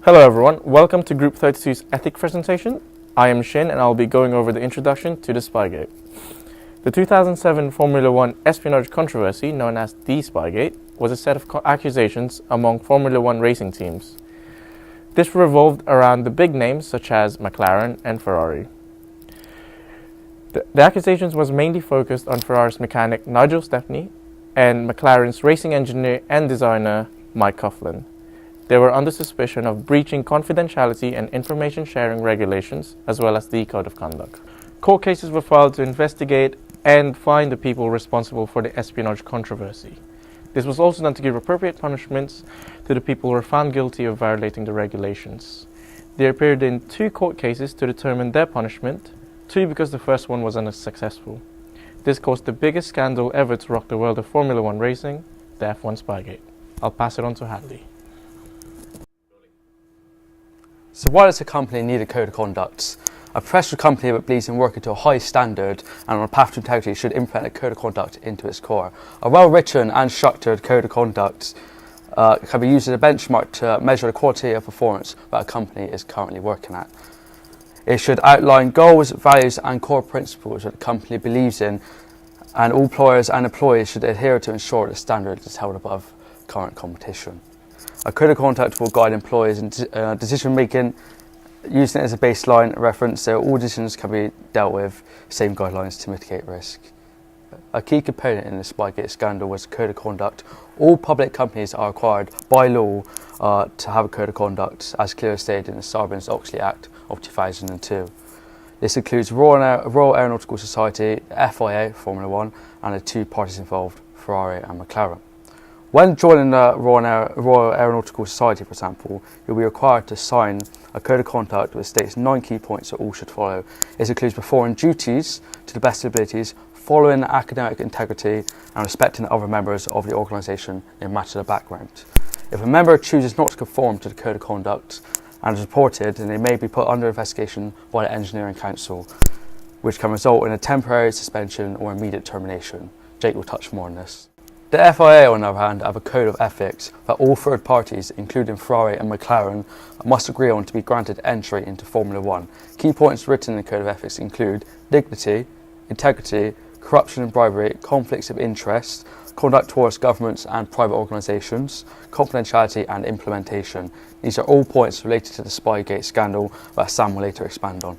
Hello everyone, welcome to Group 32's Ethic presentation. I am Shin and I'll be going over the introduction to the Spygate. The 2007 Formula One espionage controversy, known as the Spygate, was a set of accusations among Formula One racing teams. This revolved around the big names such as McLaren and Ferrari. The accusations was mainly focused on Ferrari's mechanic Nigel Stepney and McLaren's racing engineer and designer Mike Coughlin. They were under suspicion of breaching confidentiality and information sharing regulations, as well as the Code of Conduct. Court cases were filed to investigate and find the people responsible for the espionage controversy. This was also done to give appropriate punishments to the people who were found guilty of violating the regulations. They appeared in 2 court cases to determine their punishment, 2 because the first one was unsuccessful. This caused the biggest scandal ever to rock the world of Formula One racing, the F1 Spygate. I'll pass it on to Hadley. So why does a company need a code of conduct? A professional company that believes in working to a high standard and on a path to integrity should implement a code of conduct into its core. A well-written and structured code of conduct can be used as a benchmark to measure the quality of performance that a company is currently working at. It should outline goals, values and core principles that the company believes in, and all employers and employees should adhere to ensure that the standard is held above current competition. A code of conduct will guide employees in decision making, using it as a baseline reference so all decisions can be dealt with, same guidelines to mitigate risk. A key component in the Spygate scandal was code of conduct. All public companies are required by law to have a code of conduct, as clearly stated in the Sarbanes-Oxley Act of 2002. This includes Royal Aeronautical Society, FIA, Formula One, and the 2 parties involved, Ferrari and McLaren. When joining the Royal Aeronautical Society, for example, you'll be required to sign a code of conduct which states 9 key points that all should follow. This includes performing duties to the best of abilities, following academic integrity, and respecting other members of the organisation no matter their background. If a member chooses not to conform to the code of conduct and is reported, then they may be put under investigation by the Engineering Council, which can result in a temporary suspension or immediate termination. Jake will touch more on this. The FIA, on the other hand, have a code of ethics that all third parties, including Ferrari and McLaren, must agree on to be granted entry into Formula One. Key points written in the code of ethics include dignity, integrity, corruption and bribery, conflicts of interest, conduct towards governments and private organisations, confidentiality and implementation. These are all points related to the Spygate scandal that Sam will later expand on.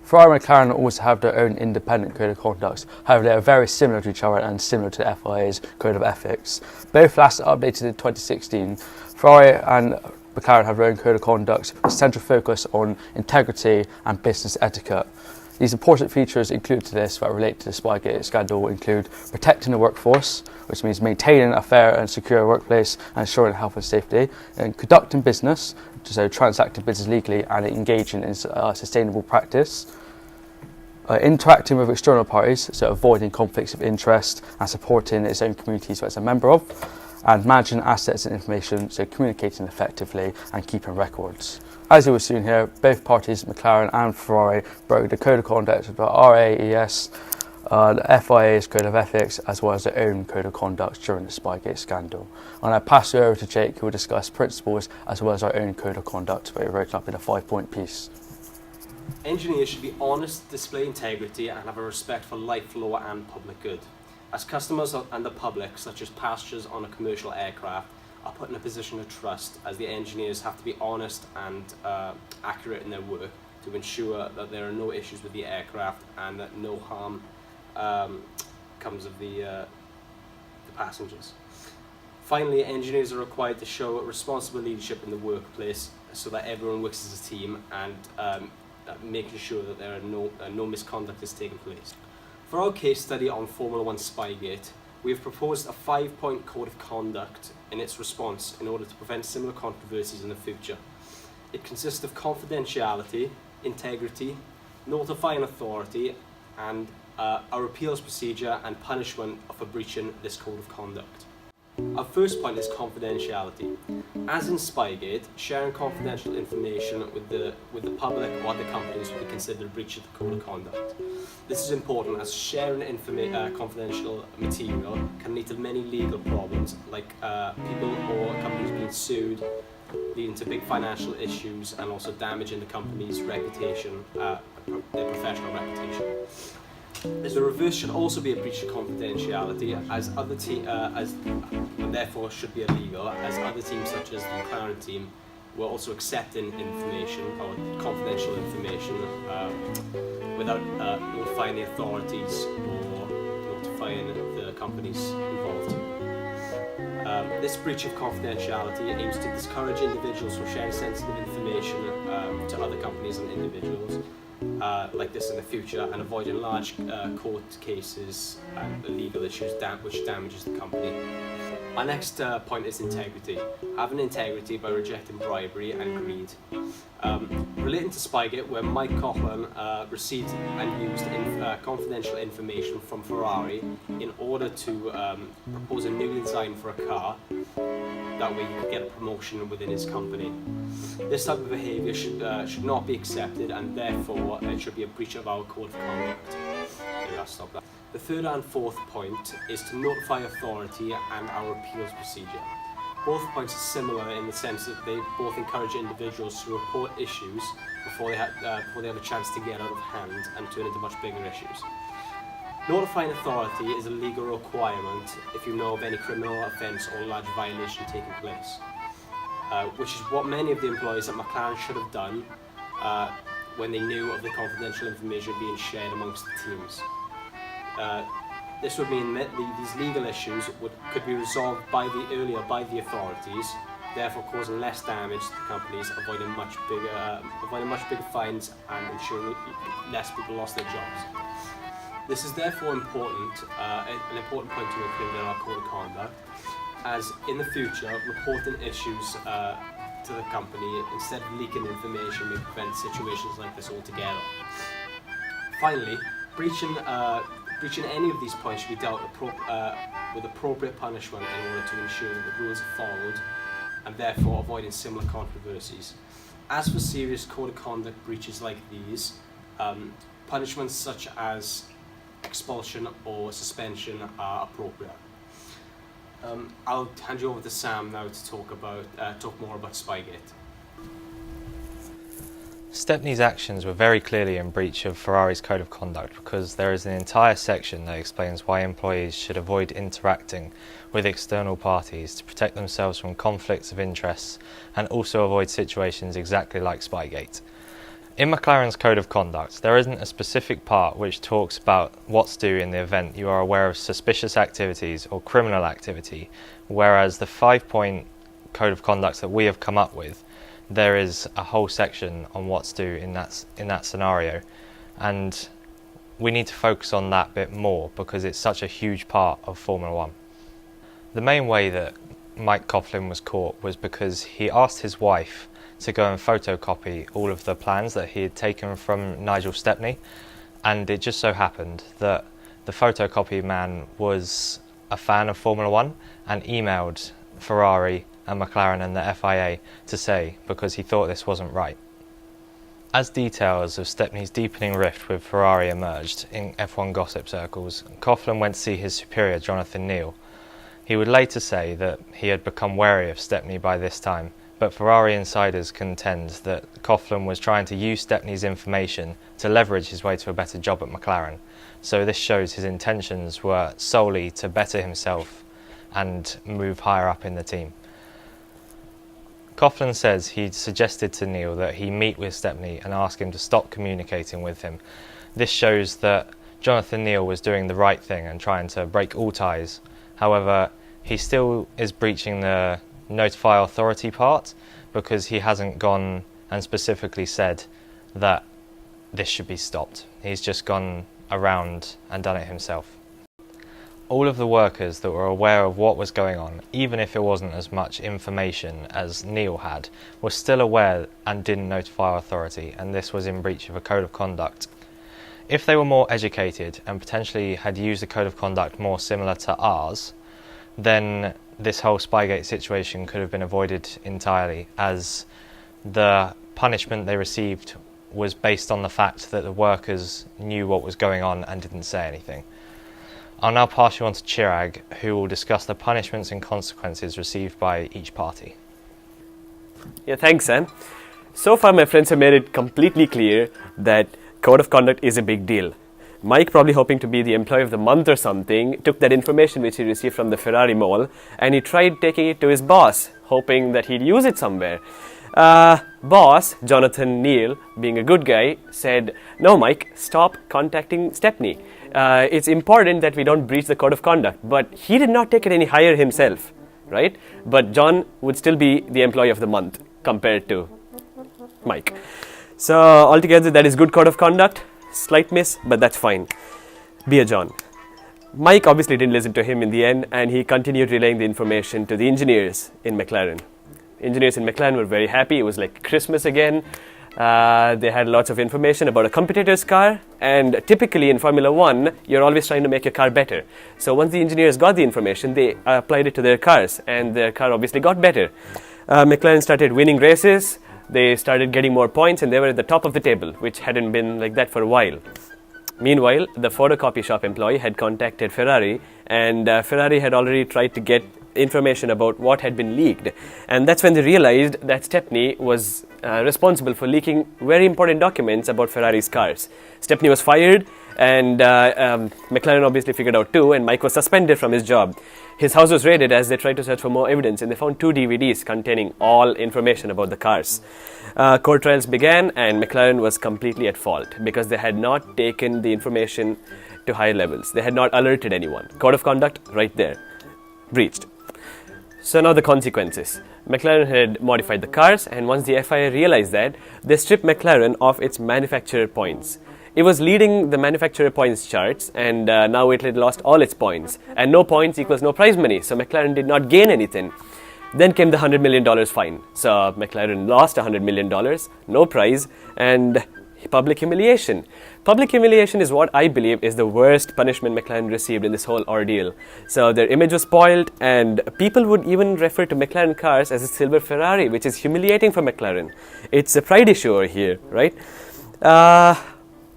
Ferrari and McLaren also have their own independent code of conduct. However, they are very similar to each other and similar to the FIA's code of ethics. Both last updated in 2016. Ferrari and McLaren have their own code of conduct with central focus on integrity and business etiquette. These important features included to this that relate to the Spygate scandal include protecting the workforce, which means maintaining a fair and secure workplace and ensuring health and safety, and conducting business, so transacting business legally and engaging in sustainable practice, interacting with external parties, so avoiding conflicts of interest and supporting its own communities that it's a member of, and managing assets and information, so communicating effectively and keeping records. As you will see here, both parties, McLaren and Ferrari, broke the code of conduct of the RAES, the FIA's code of ethics, as well as their own code of conduct during the Spygate scandal. And I pass you over to Jake, who will discuss principles as well as our own code of conduct, that we wrote up in a 5-point piece. Engineers should be honest, display integrity, and have a respect for life, law, and public good. As customers and the public, such as passengers on a commercial aircraft, are put in a position of trust, as the engineers have to be honest and accurate in their work to ensure that there are no issues with the aircraft and that no harm comes of the passengers. Finally, engineers are required to show responsible leadership in the workplace so that everyone works as a team and making sure that there are no misconduct is taking place. For our case study on Formula One Spygate, we have proposed a 5-point code of conduct in its response in order to prevent similar controversies in the future. It consists of confidentiality, integrity, notifying authority, and our appeals procedure and punishment for breaching this code of conduct. Our first point is confidentiality. As in Spygate, sharing confidential information with the public or other companies would be considered a breach of the code of conduct. This is important as sharing confidential material can lead to many legal problems, like people or companies being sued leading to big financial issues and also damaging the company's reputation, their professional reputation. The reverse should also be a breach of confidentiality, and therefore should be illegal, as other teams such as the McLaren team were also accepting information or confidential information without notifying the authorities or notifying the companies involved. This breach of confidentiality aims to discourage individuals from sharing sensitive information to other companies and individuals like this in the future, and avoiding large court cases and legal issues which damages the company. My next point is integrity. Having integrity by rejecting bribery and greed. Relating to Spygate, where Mike Coughlin received and used confidential information from Ferrari in order to propose a new design for a car, that way he could get a promotion within his company. This type of behaviour should not be accepted, and therefore it should be a breach of our code of conduct. Okay, I'll stop that. The third and fourth point is to notify authority and our appeals procedure. Both points are similar in the sense that they both encourage individuals to report issues before they have a chance to get out of hand and turn into much bigger issues. Notifying authority is a legal requirement if you know of any criminal offence or large violation taking place, which is what many of the employees at McLaren should have done when they knew of the confidential information being shared amongst the teams. This would mean that these legal issues could be resolved earlier by the authorities, therefore causing less damage to the companies, avoiding much bigger fines and ensuring less people lost their jobs. This is therefore important, an important point to include in our code of conduct, as in the future, reporting issues to the company instead of leaking information may prevent situations like this altogether. Finally, breaching any of these points should be dealt with appropriate punishment in order to ensure that the rules are followed and therefore avoiding similar controversies. As for serious code of conduct breaches like these, punishments such as expulsion or suspension are appropriate. I'll hand you over to Sam now to talk more about Spygate. Stepney's actions were very clearly in breach of Ferrari's code of conduct, because there is an entire section that explains why employees should avoid interacting with external parties to protect themselves from conflicts of interests and also avoid situations exactly like Spygate. In McLaren's code of conduct, there isn't a specific part which talks about what to do in the event you are aware of suspicious activities or criminal activity, whereas the 5-point code of conduct that we have come up with, there is a whole section on what to do in that scenario, and we need to focus on that bit more because it's such a huge part of Formula One. The main way that Mike Coughlin was caught was because he asked his wife to go and photocopy all of the plans that he had taken from Nigel Stepney, and it just so happened that the photocopy man was a fan of Formula One and emailed Ferrari and McLaren and the FIA to say, because he thought this wasn't right. As details of Stepney's deepening rift with Ferrari emerged in F1 gossip circles, Coughlin went to see his superior Jonathan Neal. He would later say that he had become wary of Stepney by this time, but Ferrari insiders contend that Coughlin was trying to use Stepney's information to leverage his way to a better job at McLaren, so this shows his intentions were solely to better himself and move higher up in the team. Coughlin says he'd suggested to Neal that he meet with Stepney and ask him to stop communicating with him. This shows that Jonathan Neal was doing the right thing and trying to break all ties. However, he still is breaching the notify authority part because he hasn't gone and specifically said that this should be stopped. He's just gone around and done it himself. All of the workers that were aware of what was going on, even if it wasn't as much information as Neal had, were still aware and didn't notify authority, and this was in breach of a code of conduct. If they were more educated and potentially had used a code of conduct more similar to ours, then this whole Spygate situation could have been avoided entirely, as the punishment they received was based on the fact that the workers knew what was going on and didn't say anything. I'll now pass you on to Chirag, who will discuss the punishments and consequences received by each party. Yeah, thanks, Sam. So far, my friends have made it completely clear that code of conduct is a big deal. Mike, probably hoping to be the employee of the month or something, took that information which he received from the Ferrari mall and he tried taking it to his boss, hoping that he'd use it somewhere. Boss, Jonathan Neal, being a good guy, said, "No, Mike, stop contacting Stepney. It's important that we don't breach the code of conduct." But he did not take it any higher himself, right? But John would still be the employee of the month compared to Mike. So altogether, that is good code of conduct. Slight miss, but that's fine. Be a John. Mike obviously didn't listen to him in the end, and he continued relaying the information to the engineers in McLaren. Engineers in McLaren were very happy. It was like Christmas again. They had lots of information about a competitor's car, and typically in Formula 1, you're always trying to make your car better. So once the engineers got the information, they applied it to their cars, and their car obviously got better. McLaren started winning races. They started getting more points, and they were at the top of the table, which hadn't been like that for a while. Meanwhile, the photocopy shop employee had contacted Ferrari, and Ferrari had already tried to get information about what had been leaked. And that's when they realized that Stepney was responsible for leaking very important documents about Ferrari's cars. Stepney was fired, and McLaren obviously figured out too, and Mike was suspended from his job. His house was raided as they tried to search for more evidence, and they found 2 DVDs containing all information about the cars. Court trials began, and McLaren was completely at fault because they had not taken the information to higher levels. They had not alerted anyone. Code of conduct, right there, breached. So now the consequences. McLaren had modified the cars, and once the FIA realized that, they stripped McLaren of its manufacturer points. It was leading the manufacturer points charts, and now it had lost all its points. And no points equals no prize money, so McLaren did not gain anything. Then came the $100 million fine. So McLaren lost $100 million, no prize, and public humiliation. Public humiliation is what I believe is the worst punishment McLaren received in this whole ordeal. So their image was spoiled, and people would even refer to McLaren cars as a silver Ferrari, which is humiliating for McLaren. It's a pride issue over here, right?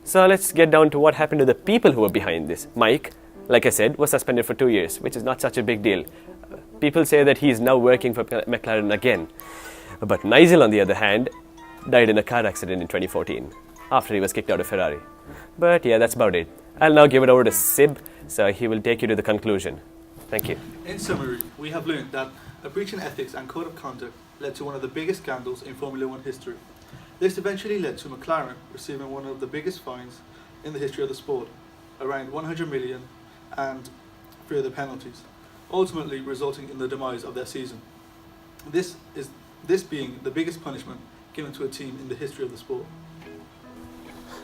So let's get down to what happened to the people who were behind this. Mike, like I said, was suspended for 2 years, which is not such a big deal. People say that he is now working for McLaren again. But Nigel, on the other hand, died in a car accident in 2014 after he was kicked out of Ferrari. But yeah, that's about it. I'll now give it over to Sib, so he will take you to the conclusion. Thank you. In summary, we have learned that a breach in ethics and code of conduct led to one of the biggest scandals in Formula 1 history. This eventually led to McLaren receiving one of the biggest fines in the history of the sport, around 100 million and further penalties, ultimately resulting in the demise of their season. This being the biggest punishment given to a team in the history of the sport.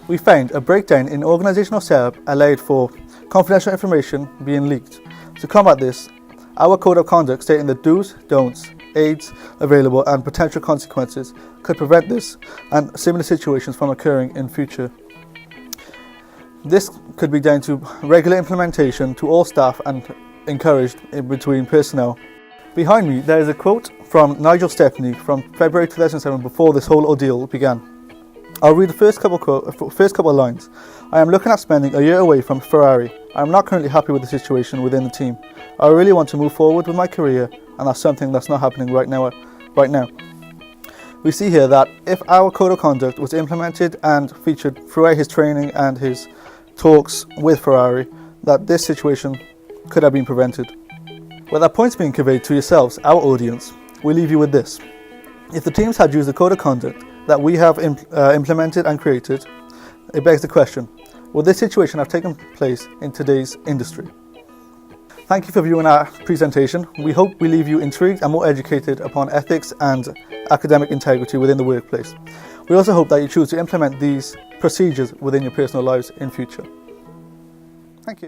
We found a breakdown in organisational setup allowed for confidential information being leaked. To combat this, our code of conduct stating the do's, don'ts, aids available and potential consequences could prevent this and similar situations from occurring in future. This could be down to regular implementation to all staff and encouraged in between personnel. Behind me there is a quote from Nigel Stepney from February 2007 before this whole ordeal began. I'll read the first couple of lines. "I am looking at spending a year away from Ferrari. I am not currently happy with the situation within the team. I really want to move forward with my career, and that's something that's not happening right now. We see here that if our code of conduct was implemented and featured throughout his training and his talks with Ferrari, that this situation could have been prevented. With that points being conveyed to yourselves, our audience, we leave you with this. If the teams had used the code of conduct that we have implemented and created, it begs the question, would this situation have taken place in today's industry? Thank you for viewing our presentation. We hope we leave you intrigued and more educated upon ethics and academic integrity within the workplace. We also hope that you choose to implement these procedures within your personal lives in future. Thank you.